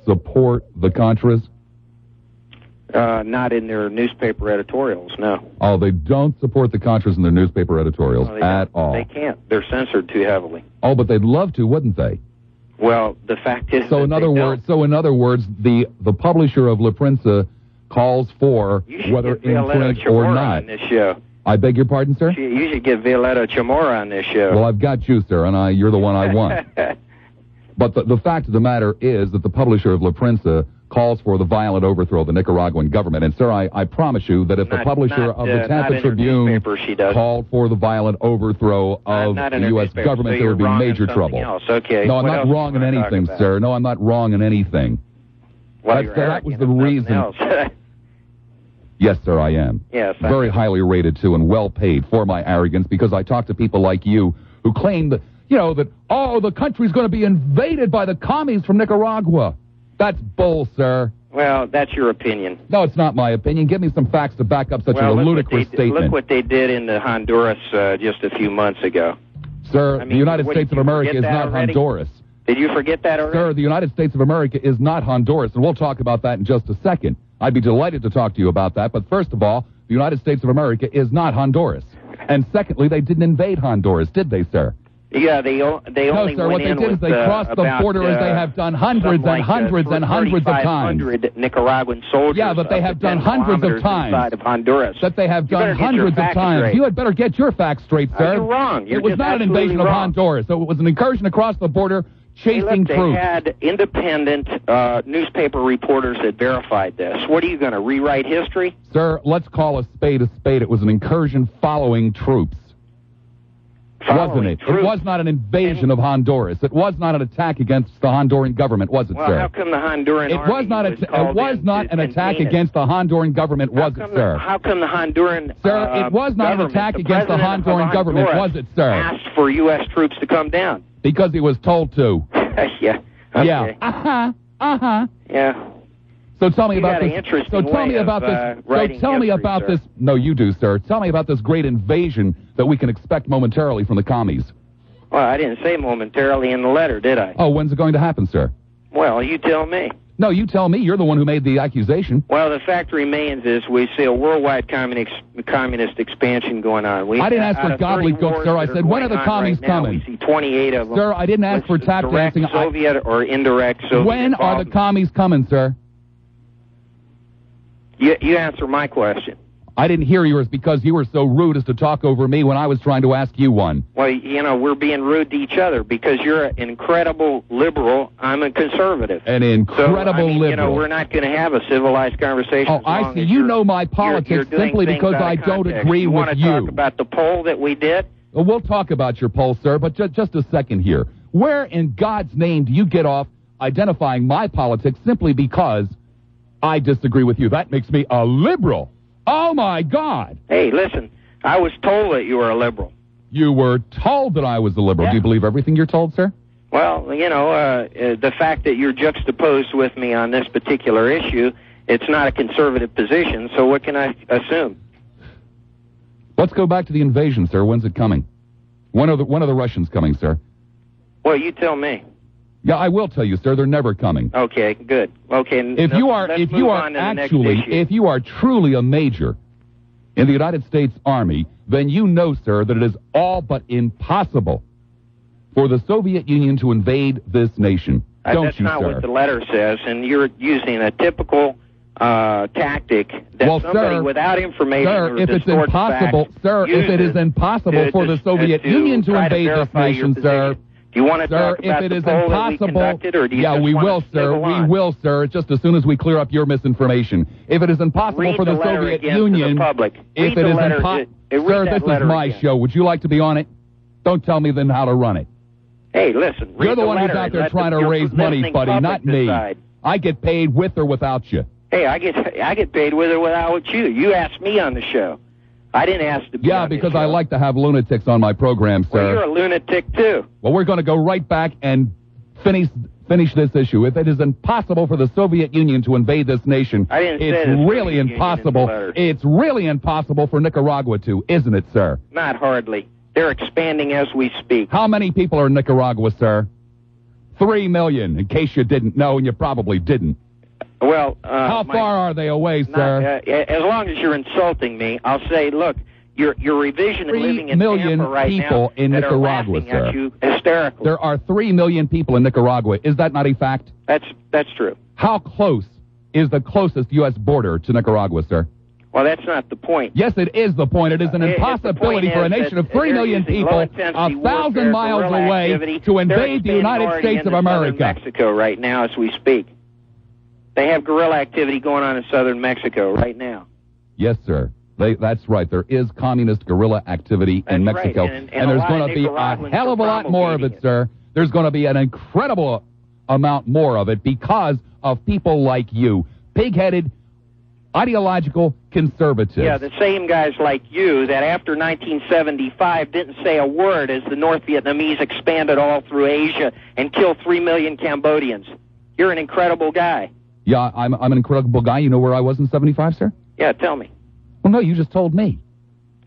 support the Contras? Not in their newspaper editorials, no. Oh, they don't support the Contras in their newspaper editorials at all? They can't. They're censored too heavily. Oh, but they'd love to, wouldn't they? Well, the fact is in other words, the publisher of La Prensa calls for whether in print or not. On this show. I beg your pardon, sir? You should get Violetta Chamorro on this show. Well, I've got you, sir, and you're the one I want. But the fact of the matter is that the publisher of La Prensa calls for the violent overthrow of the Nicaraguan government. And, sir, I promise you that if the publisher of the Tampa Tribune called for the violent overthrow of the U.S. government, there would be major trouble. Okay. No, I'm not wrong in anything, sir. No, I'm not wrong in anything. Well, that was the reason. Yes, sir, I am. Yes. Very highly rated, too, and well paid for my arrogance, because I talk to people like you who claim that, the country's going to be invaded by the commies from Nicaragua. That's bull, sir. Well, that's your opinion. No, it's not my opinion. Give me some facts to back up such a ludicrous statement. Look what they did in the Honduras just a few months ago. Sir, the United States of America is not Honduras. Did you forget that already? Sir, the United States of America is not Honduras, and we'll talk about that in just a second. I'd be delighted to talk to you about that, but first of all, the United States of America is not Honduras. And secondly, they didn't invade Honduras, did they, sir? Yeah, they only went in. No, sir, what they did is they crossed the border as they have done hundreds and hundreds and hundreds of times. Nicaraguan soldiers. Yeah, but they have done hundreds of times. Inside of Honduras. That they have done hundreds of times. Straight. You had better get your facts straight, sir. You're wrong. It was not an invasion of Honduras. So it was an incursion across the border chasing troops. They had independent newspaper reporters that verified this. What are you going to rewrite history? Sir, let's call a spade a spade. It was an incursion following troops. Wasn't it? It was not an invasion of Honduras. It was not an attack against the Honduran government, was it, sir? Well, how come the Honduran army was not an attack against the Honduran government, was it, sir? How come the Honduran Sir, it was not an attack against the Honduran government, was it, sir? Asked for U.S. troops to come down. Because he was told to. Yeah. Okay. Yeah. Yeah. So tell me about this. So tell me about this. So tell me about this. No, you do, sir. Tell me about this great invasion that we can expect momentarily from the commies. Well, I didn't say momentarily in the letter, did I? Oh, when's it going to happen, sir? Well, you tell me. No, you tell me. You're the one who made the accusation. Well, the fact remains is we see a worldwide communist expansion going on. I didn't ask for gobbledygook, sir. I said, when are the commies coming? We see 28 of them. Sir, I didn't ask for tap dancing. Soviet or indirect Soviet. When are the commies coming, sir? You answer my question. I didn't hear yours because you were so rude as to talk over me when I was trying to ask you one. Well, we're being rude to each other because you're an incredible liberal. I'm a conservative. An incredible liberal. We're not going to have a civilized conversation. Oh, I see. You know my politics simply because I don't agree with you. You want to talk about the poll that we did? Well, we'll talk about your poll, sir, but just a second here. Where in God's name do you get off identifying my politics simply because I disagree with you? That makes me a liberal. Oh, my God. Hey, listen, I was told that you were a liberal. You were told that I was a liberal. Yeah. Do you believe everything you're told, sir? Well, the fact that you're juxtaposed with me on this particular issue, it's not a conservative position, so what can I assume? Let's go back to the invasion, sir. When's it coming? When are the Russians coming, sir? Well, you tell me. Yeah, I will tell you, sir. They're never coming. Okay, good. Okay. If you are truly a major in the United States Army, then you know, sir, that it is all but impossible for the Soviet Union to invade this nation. That's not what the letter says, and you're using a typical tactic that somebody without information if it is impossible for the Soviet Union to invade this nation, sir. Do you want to talk about the poll that we conducted, or do you just we want will, to sir. on? We will, sir. Just as soon as we clear up your misinformation. If it is impossible for the Soviet Union, if it is impossible, sir, this is my show. Would you like to be on it? Don't tell me then how to run it. Hey, listen. You're the one who's out there trying to raise money, buddy, not me. I get paid with or without you. Hey, I get paid with or without you. You asked me on the show. I didn't ask to be on because I like to have lunatics on my program, sir. Well, you're a lunatic, too. Well, we're going to go right back and finish this issue. If it is impossible for the Soviet Union to invade this nation, it's really impossible. It's really impossible for Nicaragua to, isn't it, sir? Not hardly. They're expanding as we speak. How many people are in Nicaragua, sir? 3 million, in case you didn't know, and you probably didn't. Well, how far are they away, sir? As long as you're insulting me, I'll say, look, your revision and living in Tampa right now in that Nicaragua, are laughing sir. at you hysterically. There are 3 million people in Nicaragua. Is that not a fact? That's true. How close is the closest U.S. border to Nicaragua, sir? Well, that's not the point. Yes, it is the point. It is an impossibility for a nation of 3 million people 1,000 miles away to invade the United States of America. Mexico right now as we speak. They have guerrilla activity going on in southern Mexico right now. Yes, sir. That's right. There is communist guerrilla activity in Mexico. Right. And there's going to be a hell of a lot more of it, sir. There's going to be an incredible amount more of it because of people like you. Pig-headed, ideological conservatives. Yeah, the same guys like you that after 1975 didn't say a word as the North Vietnamese expanded all through Asia and killed 3 million Cambodians. You're an incredible guy. Yeah, I'm an incredible guy. You know where I was in 75, sir? Yeah, tell me. Well, no, you just told me.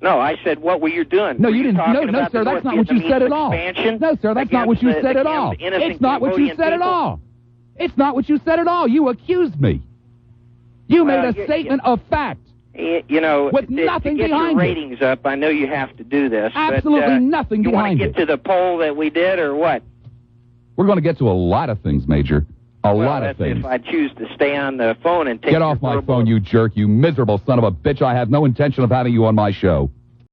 No, I said, what were you doing? No, you didn't. No, sir, that's not what you said at all. No, sir, that's not what you said at all. It's not what you said at all. It's not what you said at all. You accused me. You made a statement of fact. You know, with nothing to get behind your ratings up, I know you have to do this. Absolutely nothing behind it. You want to get to the poll that we did, or what? We're going to get to a lot of things, Major. A lot of things. If I choose to stay on the phone and take Get off my phone, you jerk, you miserable son of a bitch. I have no intention of having you on my show.